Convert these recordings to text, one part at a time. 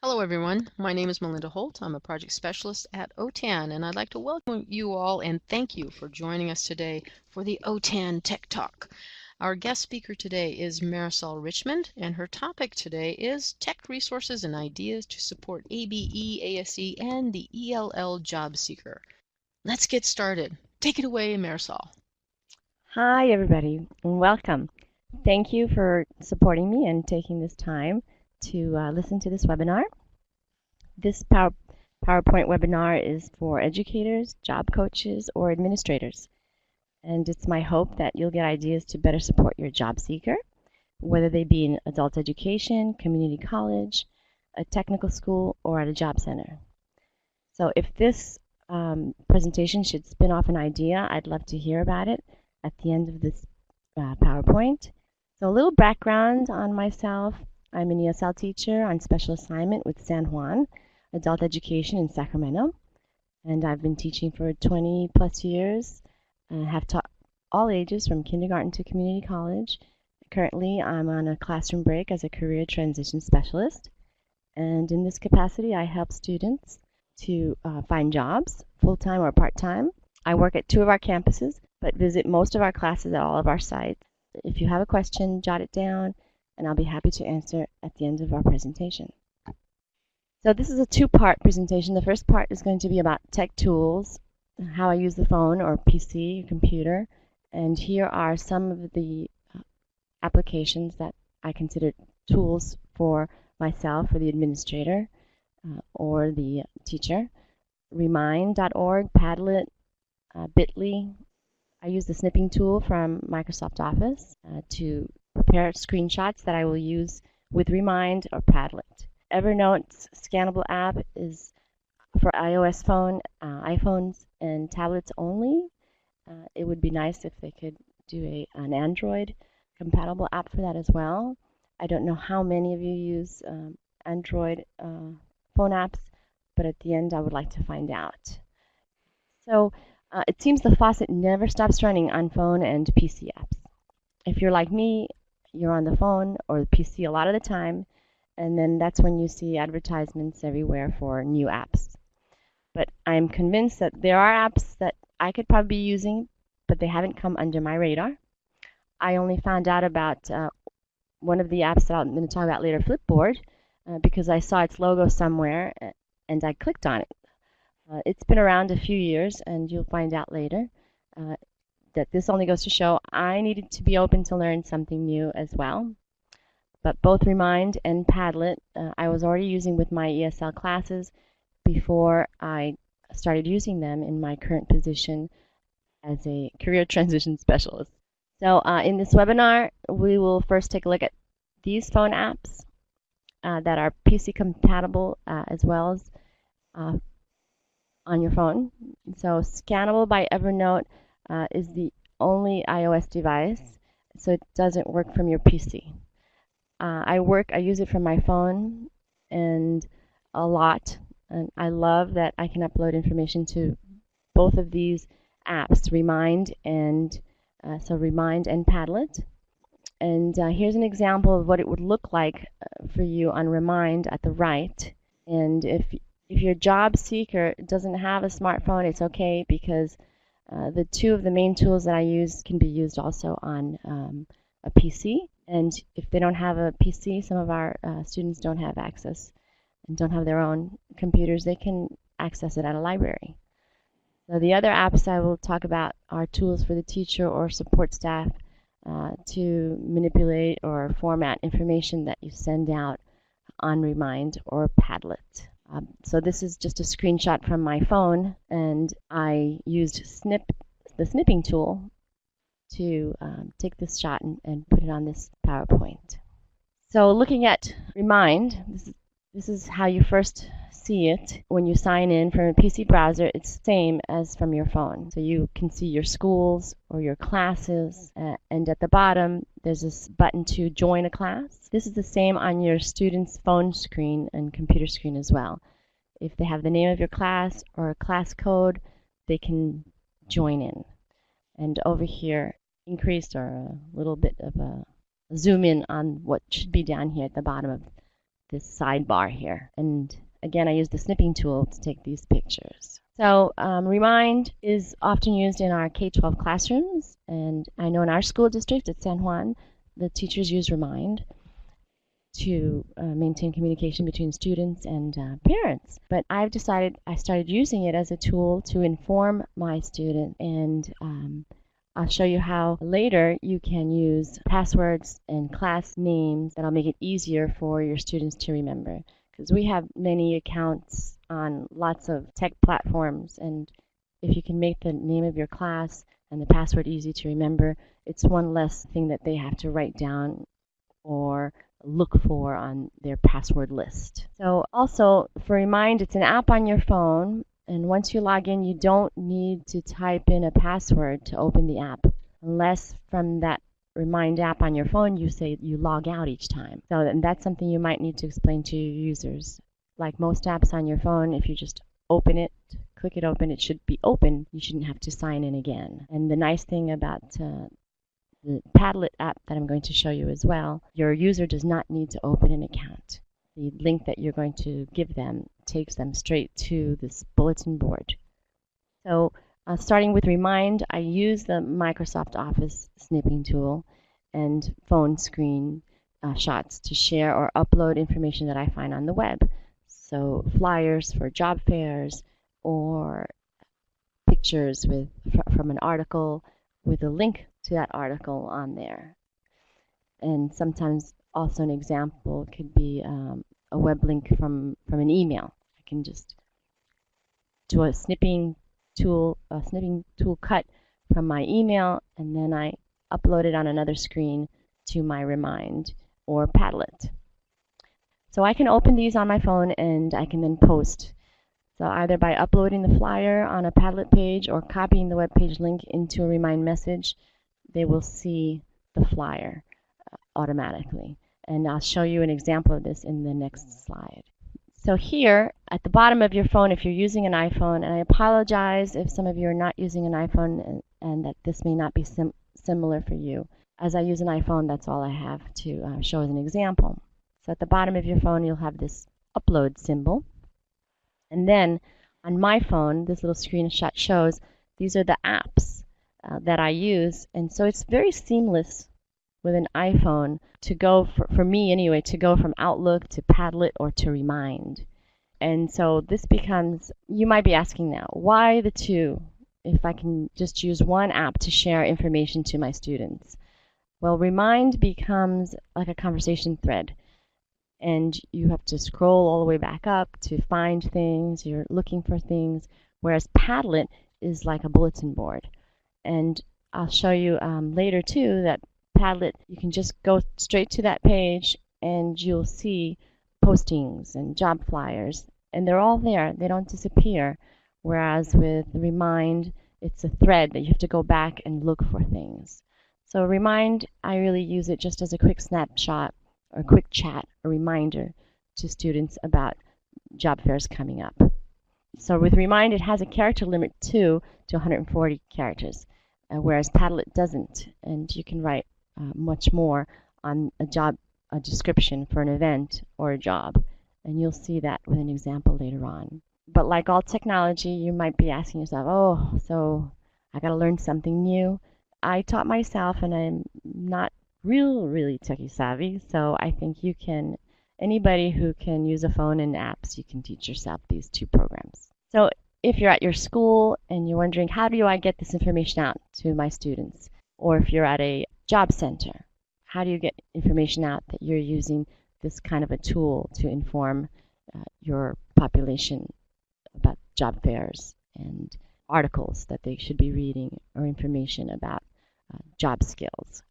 Hello everyone, my name is Melinda Holt. I'm a project specialist at OTAN and I'd like to welcome you all and thank you for joining us today for the OTAN Tech Talk. Our guest speaker today is Marisol Richmond and her topic today is Tech Resources and Ideas to Support ABE, ASE, and the ELL Job Seeker. Let's get started. Take it away, Marisol. Hi, everybody, and welcome. Thank you for supporting me and taking this time to listen to this webinar. This PowerPoint webinar is for educators, job coaches, or administrators. And it's my hope that you'll get ideas to better support your job seeker, whether they be in adult education, community college, a technical school, or at a job center. So if this presentation should spin off an idea, I'd love to hear about it at the end of this PowerPoint. So a little background on myself. I'm an ESL teacher on special assignment with San Juan Adult Education in Sacramento. And I've been teaching for 20 plus years and have taught all ages from kindergarten to community college. Currently, I'm on a classroom break as a career transition specialist. And in this capacity, I help students to find jobs, full-time or part-time. I work at 2 of our campuses, but visit most of our classes at all of our sites. If you have a question, jot it down, and I'll be happy to answer at the end of our presentation. So this is a 2-part presentation. The first part is going to be about tech tools, how I use the phone or PC or computer, and here are some of the applications that I consider tools for myself or the administrator or the teacher. Remind.org, Padlet, Bitly. I use the snipping tool from Microsoft Office to prepare screenshots that I will use with Remind or Padlet. Evernote Scannable app is for iOS phone, iPhones, and tablets only. It would be nice if they could do an Android compatible app for that as well. I don't know how many of you use Android phone apps, but at the end I would like to find out. So it seems the faucet never stops running on phone and PC apps. If you're like me, you're on the phone or the PC a lot of the time, and then that's when you see advertisements everywhere for new apps. But I'm convinced that there are apps that I could probably be using, but they haven't come under my radar. I only found out about one of the apps that I'm going to talk about later, Flipboard, because I saw its logo somewhere and I clicked on it. It's been around a few years, and you'll find out later that this only goes to show I needed to be open to learn something new as well. But both Remind and Padlet I was already using with my ESL classes before I started using them in my current position as a career transition specialist. So in this webinar, we will first take a look at these phone apps that are PC compatible as well as on your phone. So Scannable by Evernote is the only iOS device, so it doesn't work from your PC. I use it from my phone and a lot, and I love that I can upload information to both of these apps, Remind and Padlet. And here's an example of what it would look like for you on Remind at the right. And if your job seeker doesn't have a smartphone, it's okay, because the 2 of the main tools that I use can be used also on a PC. And if they don't have a PC, some of our students don't have access and don't have their own computers, they can access it at a library. So the other apps I will talk about are tools for the teacher or support staff to manipulate or format information that you send out on Remind or Padlet. So this is just a screenshot from my phone, and I used the snipping tool to take this shot and put it on this PowerPoint. So looking at Remind, this is how you first see it. When you sign in from a PC browser, it's the same as from your phone. So you can see your schools or your classes, and at the bottom there's this button to join a class. This is the same on your student's phone screen and computer screen as well. If they have the name of your class or a class code, they can join in. And over here, increased or a little bit of a zoom in on what should be down here at the bottom of this sidebar here. And again, I use the snipping tool to take these pictures. So Remind is often used in our K12 classrooms, and I know in our school district at San Juan, the teachers use Remind to maintain communication between students and parents. But I've decided I started using it as a tool to inform my student, and I'll show you how later you can use passwords and class names that'll make it easier for your students to remember. Because we have many accounts on lots of tech platforms, and if you can make the name of your class and the password easy to remember, it's one less thing that they have to write down or look for on their password list. So also for Remind, it's an app on your phone, and once you log in, you don't need to type in a password to open the app, unless from that Remind app on your phone you say you log out each time. So and that's something you might need to explain to your users. Like most apps on your phone, if you just open it, click it open, it should be open. You shouldn't have to sign in again. And the nice thing about the Padlet app that I'm going to show you as well, your user does not need to open an account. The link that you're going to give them takes them straight to this bulletin board. So starting with Remind, I use the Microsoft Office snipping tool and phone screen shots to share or upload information that I find on the web. So flyers for job fairs or pictures from an article with a link to that article on there. And sometimes also an example could be a web link from an email. I can just do a snipping tool cut from my email, and then I upload it on another screen to my Remind or Padlet. So I can open these on my phone, and I can then post. So either by uploading the flyer on a Padlet page or copying the web page link into a Remind message, they will see the flyer automatically. And I'll show you an example of this in the next slide. So here at the bottom of your phone, if you're using an iPhone, and I apologize if some of you are not using an iPhone and that this may not be similar for you. As I use an iPhone, that's all I have to show as an example. So at the bottom of your phone, you'll have this upload symbol. And then on my phone, this little screenshot shows these are the apps that I use. And so it's very seamless with an iPhone to go, for me anyway, to go from Outlook to Padlet or to Remind. And so this becomes, you might be asking now, why the two if I can just use one app to share information to my students? Well, Remind becomes like a conversation thread. And you have to scroll all the way back up to find things, you're looking for things, whereas Padlet is like a bulletin board. And I'll show you later too that Padlet, you can just go straight to that page and you'll see postings and job flyers, and they're all there, they don't disappear. Whereas with Remind, it's a thread that you have to go back and look for things. So Remind, I really use it just as a quick snapshot or a quick chat, a reminder to students about job fairs coming up. So with Remind, it has a character limit too to 140 characters, whereas Padlet doesn't, and you can write much more on a description for an event or a job, and you'll see that with an example later on. But like all technology, you might be asking yourself, oh, so I got to learn something new. I taught myself, and I'm not really techy savvy, so I think you can, anybody who can use a phone and apps, you can teach yourself these two programs. So if you're at your school and you're wondering, how do I get this information out to my students? Or if you're at a job center, how do you get information out that you're using this kind of a tool to inform your population about job fairs and articles that they should be reading or information about job skills?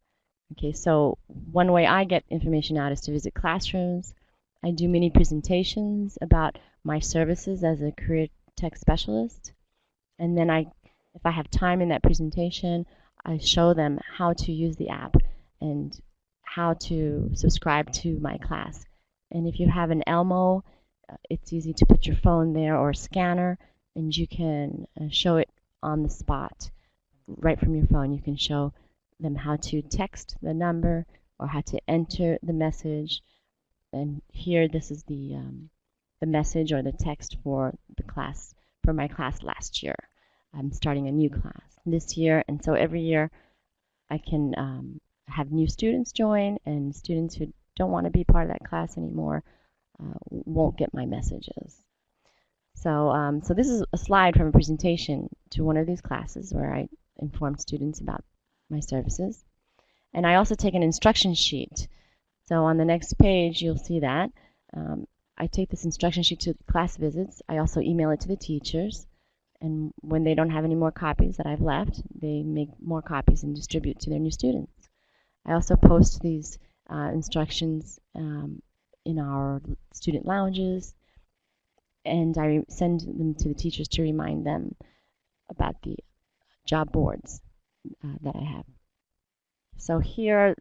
Okay, so one way I get information out is to visit classrooms. I do mini presentations about my services as a career tech specialist. And then if I have time in that presentation, I show them how to use the app and how to subscribe to my class. And if you have an Elmo, it's easy to put your phone there or a scanner, and you can show it on the spot. Right from your phone, you can show them how to text the number or how to enter the message And here, this is the message or the text for the class, for my class last year. I'm starting a new class this year, and so every year I can have new students join, and students who don't want to be part of that class anymore won't get my messages. So this is a slide from a presentation to one of these classes where I inform students about my services. And I also take an instruction sheet. So on the next page, you'll see that. I take this instruction sheet to class visits. I also email it to the teachers. And when they don't have any more copies that I've left, they make more copies and distribute to their new students. I also post these instructions in our student lounges, and I send them to the teachers to remind them about the job boards that I have. So here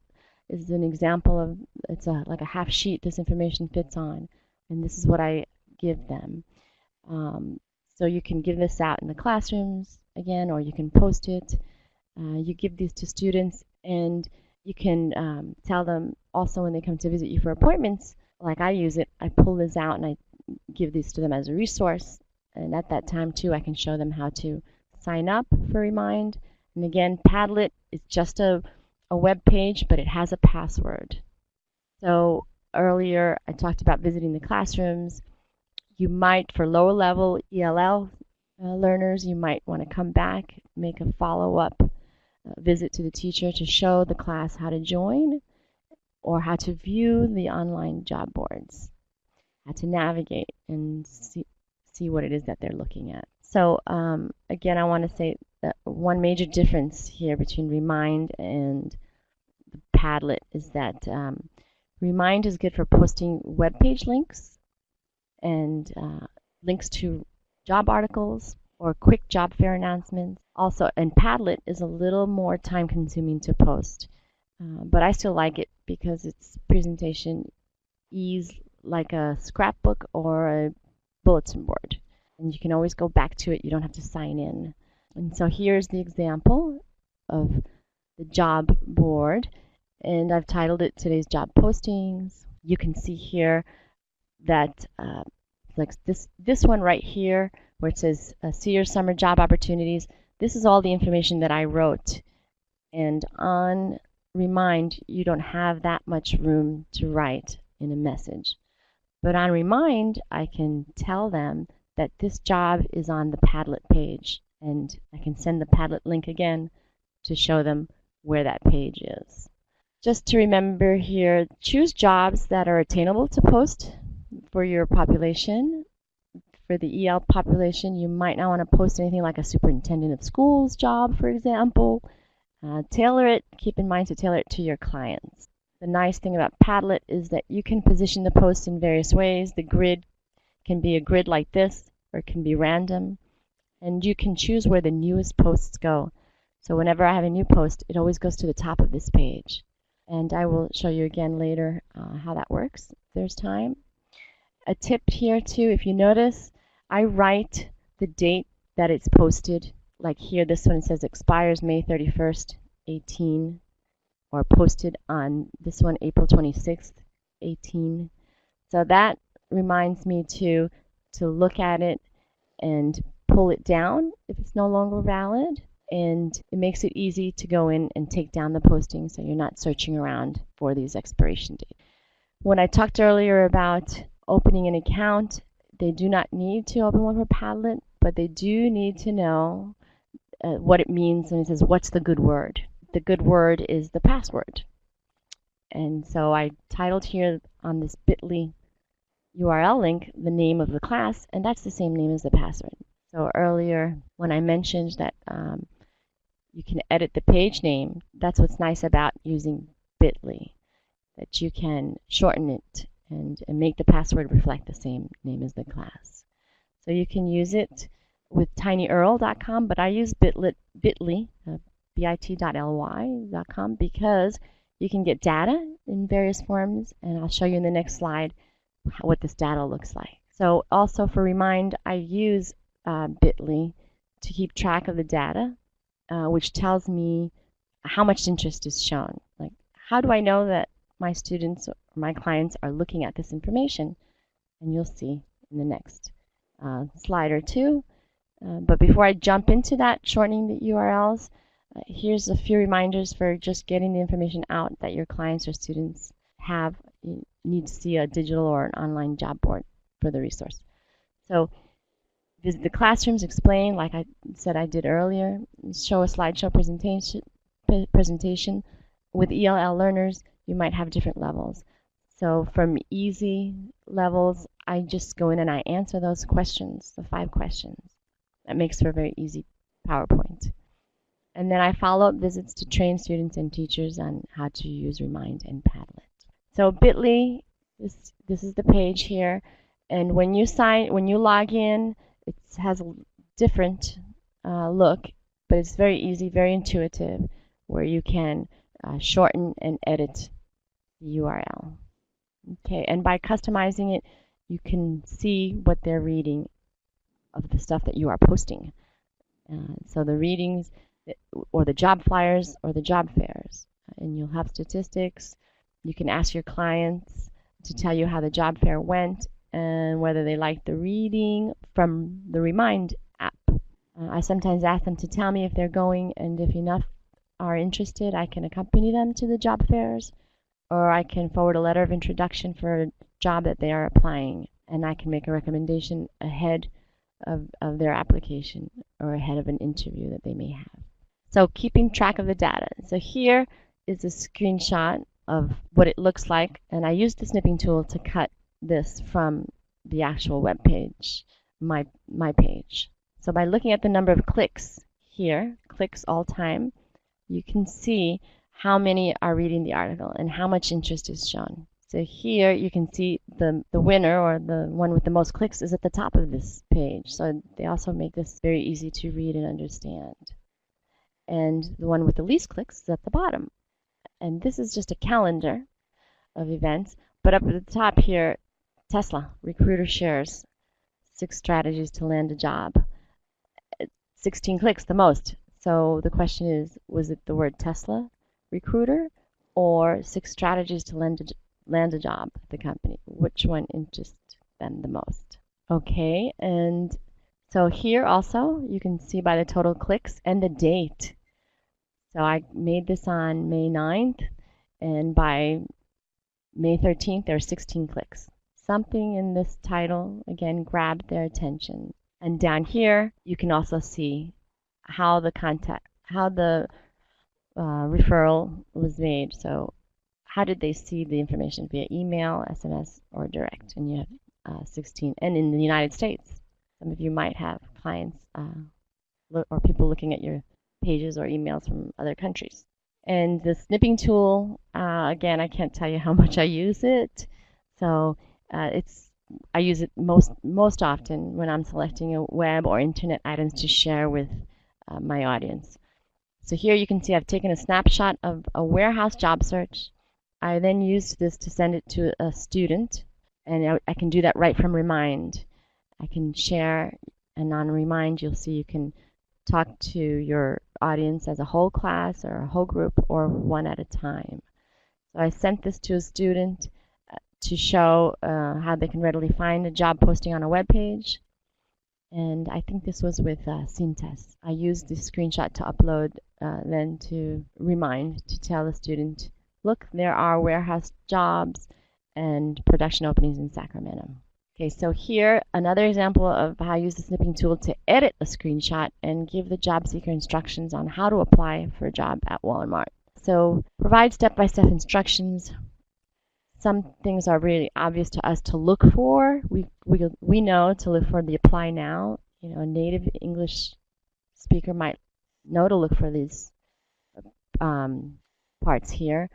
is an example of, it's like a half sheet this information fits on, and this is what I give them. So you can give this out in the classrooms again, or you can post it. You give these to students, and you can tell them also when they come to visit you for appointments, like I use it, I pull this out and I give these to them as a resource. And at that time too, I can show them how to sign up for Remind. And again, Padlet is just a web page, but it has a password. So earlier I talked about visiting the classrooms. You might, for lower level ELL learners, you might want to come back, make a follow-up visit to the teacher to show the class how to join or how to view the online job boards, how to navigate and see what it is that they're looking at. So again, I want to say that one major difference here between Remind and the Padlet is that Remind is good for posting web page links and links to job articles or quick job fair announcements. Also, and Padlet is a little more time consuming to post, but I still like it because its presentation is like a scrapbook or a bulletin board, and you can always go back to it. You don't have to sign in. And so here's the example of the job board, and I've titled it Today's Job Postings. You can see here that like this one right here where it says see your summer job opportunities. This is all the information that I wrote, and on Remind you don't have that much room to write in a message. But on Remind I can tell them that this job is on the Padlet page, and I can send the Padlet link again to show them where that page is. Just to remember here, choose jobs that are attainable to post for your population. For the EL population, you might not want to post anything like a superintendent of schools job, for example. Tailor it, keep in mind to tailor it to your clients. The nice thing about Padlet is that you can position the posts in various ways. The grid can be a grid like this, or it can be random. And you can choose where the newest posts go. So whenever I have a new post, it always goes to the top of this page. And I will show you again later how that works if there's time. A tip here too, if you notice, I write the date that it's posted. Like here, this one says expires May 31st, 18, or posted on this one, April 26th, 18. So that reminds me to look at it and pull it down if it's no longer valid. And it makes it easy to go in and take down the posting so you're not searching around for these expiration dates. When I talked earlier about opening an account, they do not need to open one for Padlet, but they do need to know what it means when it says, what's the good word? The good word is the password. And so I titled here on this bit.ly URL link the name of the class, and that's the same name as the password. So earlier when I mentioned that you can edit the page name, that's what's nice about using bit.ly, that you can shorten it and make the password reflect the same name as the class. So you can use it with tinyurl.com, but I use bit.ly, bit.ly.com, because you can get data in various forms, and I'll show you in the next slide what this data looks like. So also for Remind, I use bit.ly to keep track of the data, which tells me how much interest is shown. Like, how do I know that my students or my clients are looking at this information, and you'll see in the next slide or two. But before I jump into that, shortening the URLs, here's a few reminders for just getting the information out that your clients or students have. You need to see a digital or an online job board for the resource. So visit the classrooms, explain, like I said I did earlier, show a slideshow presentation. With ELL learners, you might have different levels. So from easy levels, I just go in and I answer those questions, the 5 questions. That makes for a very easy PowerPoint. And then I follow up visits to train students and teachers on how to use Remind and Padlet. So Bitly, this is the page here. And when you log in, it has a different look, but it's very easy, very intuitive, where you can shorten and edit the URL. Okay, and by customizing it, you can see what they're reading of the stuff that you are posting. So the readings, or the job flyers, or the job fairs. And you'll have statistics. You can ask your clients to tell you how the job fair went and whether they liked the reading from the Remind app. I sometimes ask them to tell me if they're going, and if enough are interested, I can accompany them to the job fairs, or I can forward a letter of introduction for a job that they are applying, and I can make a recommendation ahead of their application or ahead of an interview that they may have. So keeping track of the data. So here is a screenshot of what it looks like, and I used the snipping tool to cut this from the actual web page, my page. So by looking at the number of clicks here, clicks all time, you can see how many are reading the article and how much interest is shown. So here you can see the winner, or the one with the most clicks, is at the top of this page. So they also make this very easy to read and understand. And the one with the least clicks is at the bottom. And this is just a calendar of events. But up at the top here, Tesla, recruiter shares 6 strategies to land a job. 16 clicks, the most. So the question is, was it the word Tesla, recruiter, or 6 strategies to land a job at the company? Which one interests them the most? Okay, and so here also you can see by the total clicks and the date. So I made this on May 9th, and by May 13th there are 16 clicks. Something in this title, again, grabbed their attention. And down here you can also see how the referral was made. So how did they see the information, via email, SMS, or direct? And you have 16. And in the United States, some of you might have clients or people looking at your pages or emails from other countries. And the snipping tool, again, I can't tell you how much I use it. So I use it most often when I'm selecting a web or internet items to share with my audience. So here you can see I've taken a snapshot of a warehouse job search. I then used this to send it to a student, and I can do that right from Remind. I can share, and on Remind you'll see you can talk to your audience as a whole class or a whole group or one at a time. So I sent this to a student to show how they can readily find a job posting on a web page. And I think this was with Syntest. I used this screenshot to upload then to Remind to tell the student, look, there are warehouse jobs and production openings in Sacramento. Okay, so here, another example of how I use the snipping tool to edit a screenshot and give the job seeker instructions on how to apply for a job at Walmart. So provide step-by-step instructions. Some things are really obvious to us to look for. We know to look for the apply now. You know, a native English speaker might know to look for these parts here,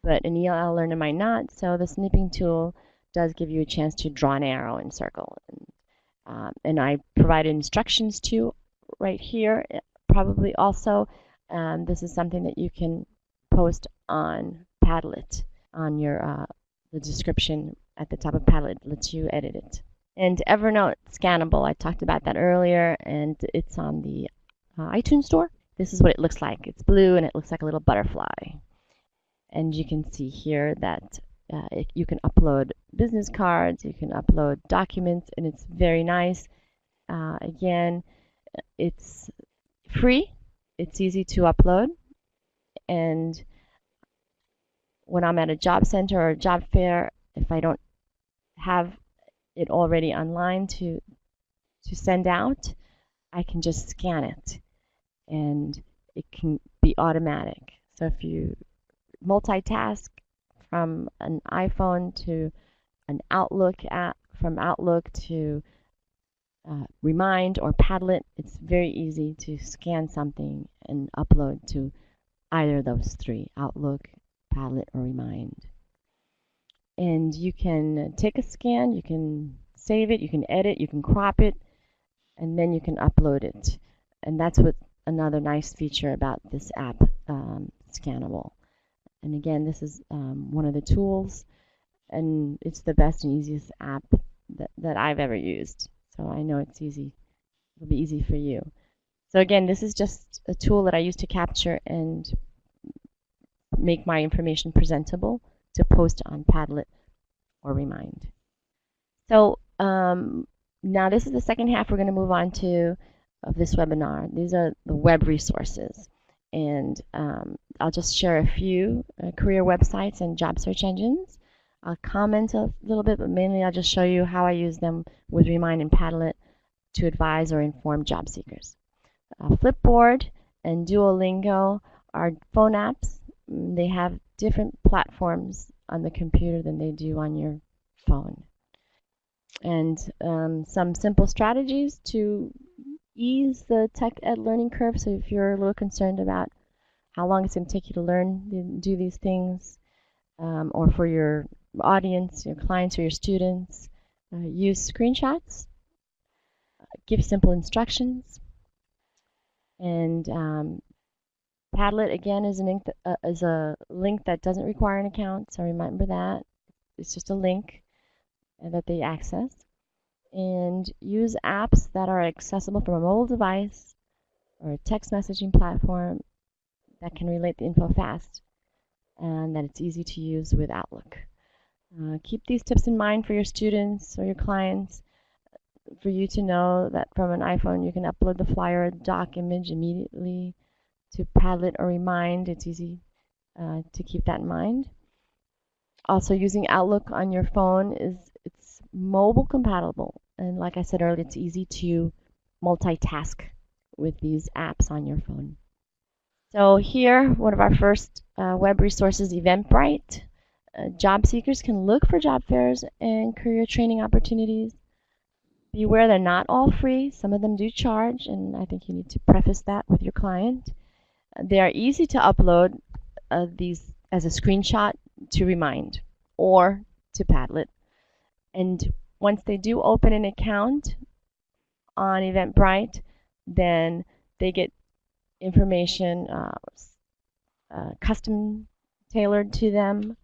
but an ELL learner might not. So the snipping tool does give you a chance to draw an arrow and circle. And I provided instructions too right here, probably also. This is something that you can post on Padlet on your the description at the top of Padlet lets you edit it. And Evernote Scannable, I talked about that earlier, and it's on the iTunes store. This is what it looks like. It's blue and it looks like a little butterfly. And you can see here that you can upload business cards, you can upload documents, and it's very nice. Again, it's free, it's easy to upload, and when I'm at a job center or a job fair, if I don't have it already online to send out, I can just scan it, and it can be automatic. So if you multitask from an iPhone to an Outlook app, from Outlook to Remind or Padlet, it's very easy to scan something and upload to either of those three, Outlook, Padlet, or Remind. And you can take a scan, you can save it, you can edit, you can crop it, and then you can upload it. And that's what another nice feature about this app, Scannable. And again, this is one of the tools, and it's the best and easiest app that I've ever used. So I know it's easy. It'll be easy for you. So again, this is just a tool that I use to capture and make my information presentable to post on Padlet or Remind. So now this is the second half we're going to move on to of this webinar. These are the web resources. And I'll just share a few career websites and job search engines. I'll comment a little bit, but mainly I'll just show you how I use them with Remind and Padlet to advise or inform job seekers. Flipboard and Duolingo are phone apps. They have different platforms on the computer than they do on your phone. And some simple strategies to ease the tech ed learning curve. So if you're a little concerned about how long it's going to take you to learn and do these things, or for your audience, your clients, or your students, use screenshots, give simple instructions, and Padlet again is a link that doesn't require an account. So remember that it's just a link that they access. And use apps that are accessible from a mobile device or a text messaging platform that can relate the info fast and that it's easy to use with Outlook. Keep these tips in mind for your students or your clients, for you to know that from an iPhone you can upload the flyer or doc image immediately to Padlet or Remind. It's easy to keep that in mind. Also, using Outlook on your phone it's mobile compatible, and like I said earlier, it's easy to multitask with these apps on your phone. So here, one of our first web resources, Eventbrite. Job seekers can look for job fairs and career training opportunities. Beware, they're not all free. Some of them do charge, and I think you need to preface that with your client. They are easy to upload these as a screenshot to Remind or to Padlet. And once they do open an account on Eventbrite, then they get information custom tailored to them,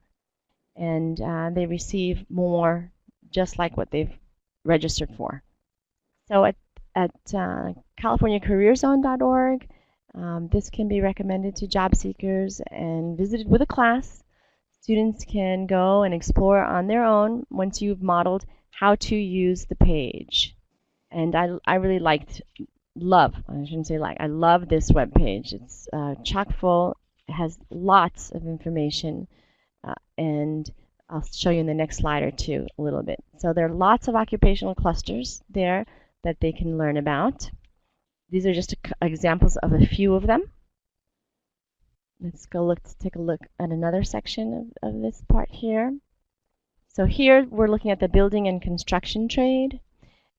and they receive more just like what they've registered for. So at californiacareerzone.org, this can be recommended to job seekers and visited with a class. Students can go and explore on their own once you've modeled how to use the page. And I really love this web page. It's chock full. It has lots of information, and I'll show you in the next slide or two a little bit. So there are lots of occupational clusters there that they can learn about. These are just examples of a few of them. Let's take a look at another section of this part here. So here we're looking at the building and construction trade.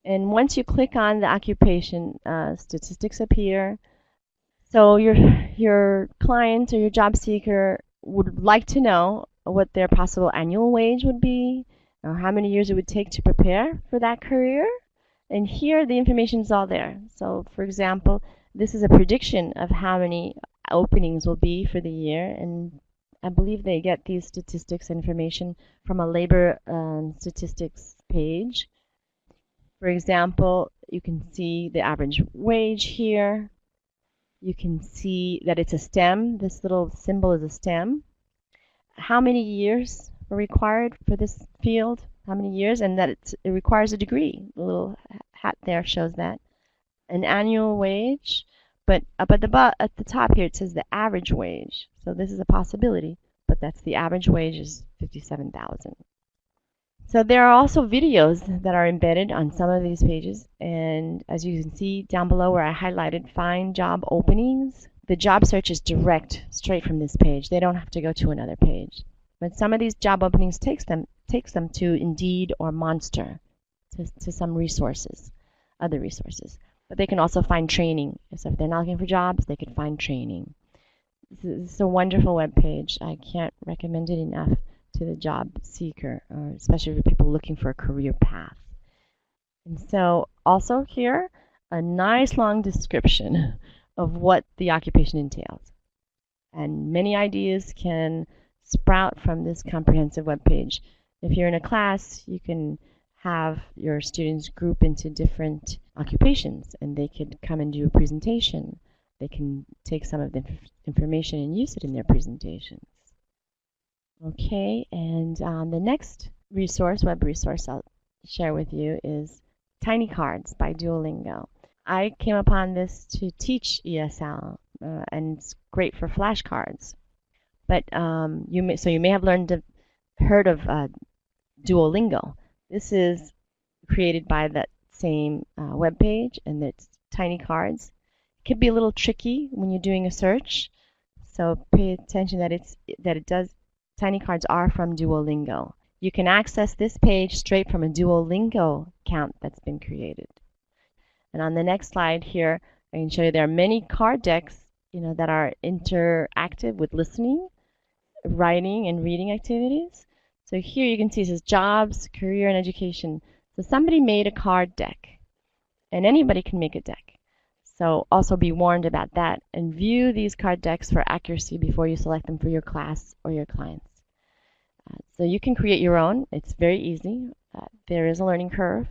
And once you click on the occupation, statistics appear. So your client or your job seeker would like to know what their possible annual wage would be, or how many years it would take to prepare for that career. And here the information is all there. So for example, this is a prediction of how many openings will be for the year, and I believe they get these statistics information from a labor statistics page. For example, you can see the average wage here. You can see that it's a STEM. This little symbol is a STEM. how many years are required for this field, how many years, and that it requires a degree. The little hat there shows that. An annual wage, but up at the top here it says the average wage. So this is a possibility, but that's the average wage is $57,000. So there are also videos that are embedded on some of these pages, and as you can see down below where I highlighted find job openings, the job search is direct, straight from this page. They don't have to go to another page. But some of these job openings takes them to Indeed or Monster, to some resources, other resources. But they can also find training. So if they're not looking for jobs, they can find training. This is a wonderful web page. I can't recommend it enough to the job seeker, or especially for people looking for a career path. And so also here, a nice long description of what the occupation entails. And many ideas can sprout from this comprehensive web page. If you're in a class, you can have your students group into different occupations, and they could come and do a presentation. They can take some of the information and use it in their presentations. Okay, and the next resource, web resource I'll share with you is Tiny Cards by Duolingo. I came upon this to teach ESL, and it's great for flashcards. But you may have heard of Duolingo. This is created by that same web page, and it's tiny cards. It can be a little tricky when you're doing a search, so pay attention that tiny cards are from Duolingo. You can access this page straight from a Duolingo account that's been created. And on the next slide here, I can show you there are many card decks, that are interactive with listening, writing, and reading activities. So here you can see it says jobs, career, and education. So somebody made a card deck, and anybody can make a deck. So also be warned about that, and view these card decks for accuracy before you select them for your class or your clients. So you can create your own. It's very easy. There is a learning curve,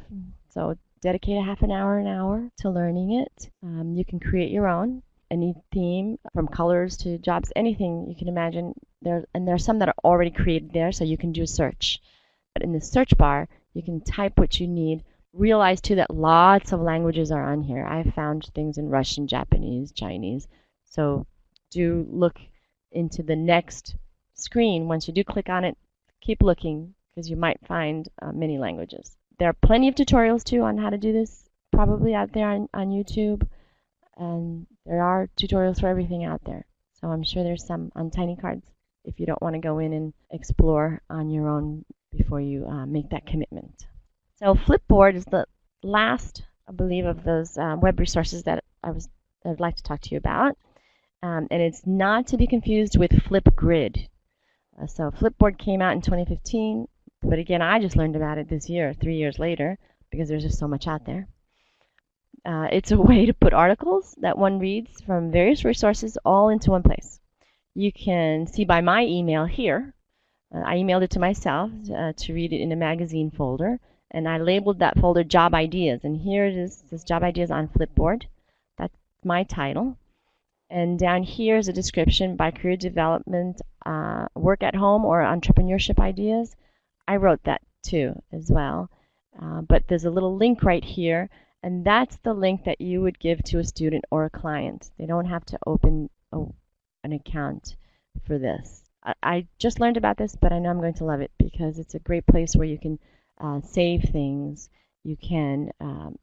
so dedicate a half an hour to learning it. You can create your own, any theme from colors to jobs, anything you can imagine. There are some that are already created there, so you can do a search. But in the search bar, you can type what you need. Realize too that lots of languages are on here. I've found things in Russian, Japanese, Chinese. So do look into the next screen. Once you do click on it, keep looking, because you might find many languages. There are plenty of tutorials too on how to do this, probably out there on YouTube. And there are tutorials for everything out there. So I'm sure there's some on tiny cards if you don't want to go in and explore on your own before you make that commitment. So Flipboard is the last, I believe, of those web resources that I'd like to talk to you about. And it's not to be confused with Flipgrid. So Flipboard came out in 2015, but again, I just learned about it this year, 3 years later, because there's just so much out there. It's a way to put articles that one reads from various resources all into one place. You can see by my email here, I emailed it to myself to read it in a magazine folder, and I labeled that folder Job Ideas. And here it is, this Job Ideas on Flipboard. That's my title. And down here is a description by career development, work at home, or entrepreneurship ideas. I wrote that too as well. But there's a little link right here, and that's the link that you would give to a student or a client. They don't have to open an account for this. I just learned about this, but I know I'm going to love it because it's a great place where you can save things. You can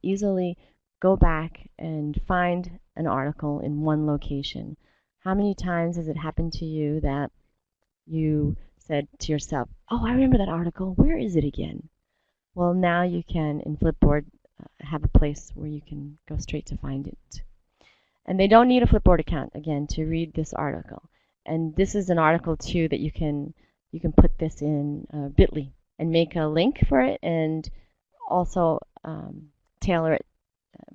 easily go back and find an article in one location. How many times has it happened to you that you said to yourself, oh, I remember that article. Where is it again? Well, now you can, in Flipboard, have a place where you can go straight to find it. And they don't need a Flipboard account, again, to read this article. And this is an article, too, that you can put this in Bitly and make a link for it, and also tailor it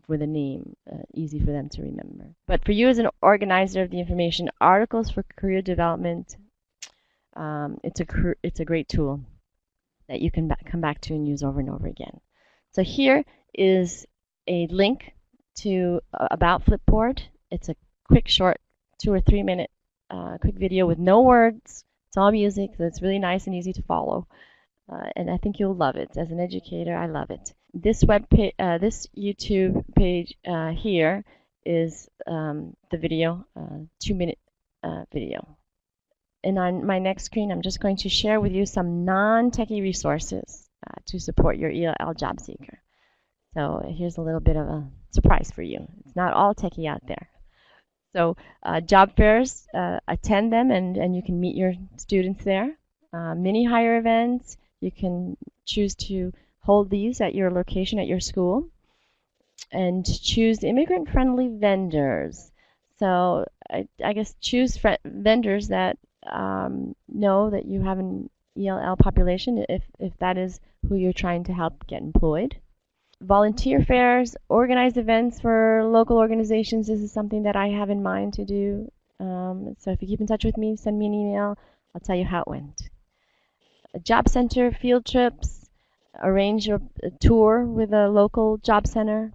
with a name, easy for them to remember. But for you as an organizer of the information, articles for career development, it's a great tool that you can come back to and use over and over again. So here is a link to about Flipboard. It's a quick, short 2 or 3 minute quick video with no words. It's It's all music, so it's really nice and easy to follow. And I think you'll love it. As an educator, I love it. This this YouTube page here is the video, 2-minute video. And on my next screen, I'm just going to share with you some non-techie resources to support your ELL job seeker. So here's a little bit of a surprise for you. It's not all techie out there. So job fairs, attend them, and you can meet your students there. Mini hire events, you can choose to hold these at your location at your school. And choose immigrant-friendly vendors. So I guess choose vendors that know that you have an ELL population if that is who you're trying to help get employed. Volunteer fairs, organize events for local organizations. This is something that I have in mind to do. So if you keep in touch with me, send me an email. I'll tell you how it went. A job center field trips, arrange a tour with a local job center.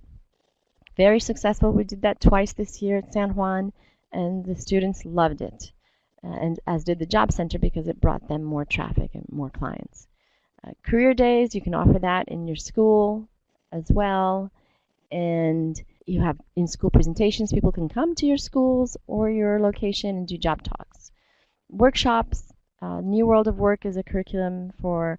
Very successful. We did that twice this year at San Juan, and the students loved it, and as did the job center because it brought them more traffic and more clients. Career days, you can offer that in your school as well, and you have in-school presentations. People can come to your schools or your location and do job talks. Workshops, New World of Work is a curriculum for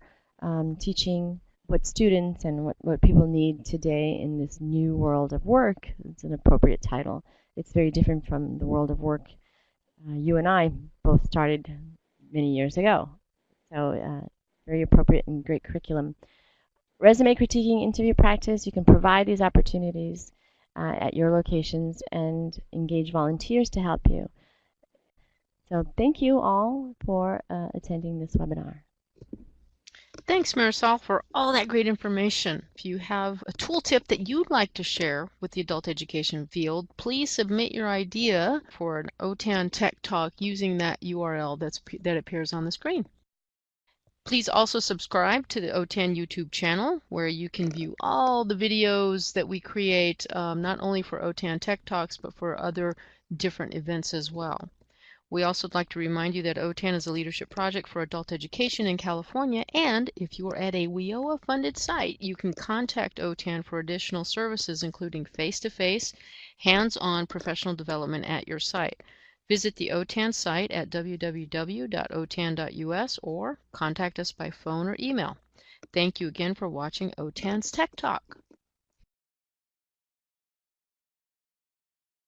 teaching what students and what people need today in this new world of work. It's an appropriate title. It's very different from the world of work you and I both started many years ago. So very appropriate and great curriculum. Resume critiquing, interview practice, you can provide these opportunities at your locations and engage volunteers to help you. So thank you all for attending this webinar. Thanks, Marisol, for all that great information. If you have a tooltip that you'd like to share with the adult education field, please submit your idea for an OTAN Tech Talk using that URL that appears on the screen. Please also subscribe to the OTAN YouTube channel, where you can view all the videos that we create, not only for OTAN Tech Talks, but for other different events as well. We also would like to remind you that OTAN is a leadership project for adult education in California, and if you are at a WIOA-funded site, you can contact OTAN for additional services, including face-to-face, hands-on professional development at your site. Visit the OTAN site at www.otan.us or contact us by phone or email. Thank you again for watching OTAN's Tech Talk.